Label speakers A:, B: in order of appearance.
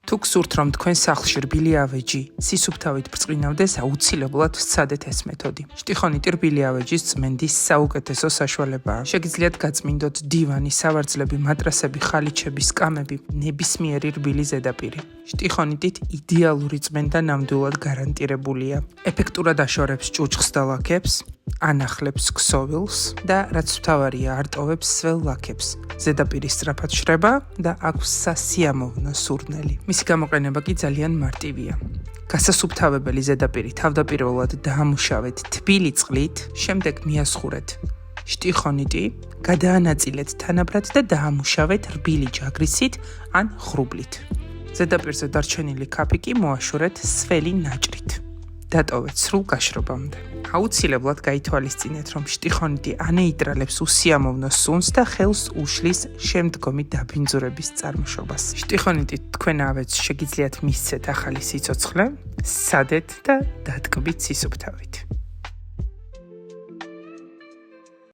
A: თუ გსურთ, რომ თქვენ სახლში რბილი ავეჯი სისუფთავით ბრწყინავდეს, აუცილებლად ვსცადეთ ეს მეთოდი. შტიხონიტი რბილი ავეჯის წმენდის საუკეთესო საშუალებაა. შეგიძლიათ გაწმინდოთ დივანი, სავარძლები, მატრასები, ხალიჩები, სკამები, ნებისმიერი რბილი ზედაპირი. შტიხონიტით იდეალური წმენდა ნამდვილად გარანტირებულია. ეფექტურად აშორებს ჭუჭხს და ლაქებს, ანახლებს ქსოვილს და რაც მთავარია, არტოვებს სველ ლაქებს. ზედაპირი სწრაფად შრება და აქვს სასიამოვნო სურნელი. მისი გამოყენება კი ძალიან მარტივია. გასასუფთავებელი ზედაპირი თავდაპირველად დაამუშავეთ თბილი წყლით, შემდეგ მიასხურეთ შტიხონიტი, გადაანაწილეთ თანაბრად და დაამუშავეთ რბილი ჯაგრისით ან ხრუბლით. ზედაპირზე დარჩენილი ქაფი კი მოაშორეთ სველი ნაჭრით. დატოვეთ სრულ გაშრობამდე. აუცილებლად გაითვალისწინეთ, რომ შტიხონიტი ანეიტრალებს უსიამოვნო სუნს და ხელს უშლის შემდგომი დაბინძურების წარმოშობას. შტიხონიტით თქვენ ავეჯს შეგიძლიათ მისცეთ ახალი სიცოცხლე, სცადეთ და დატკბით სისუფთავით.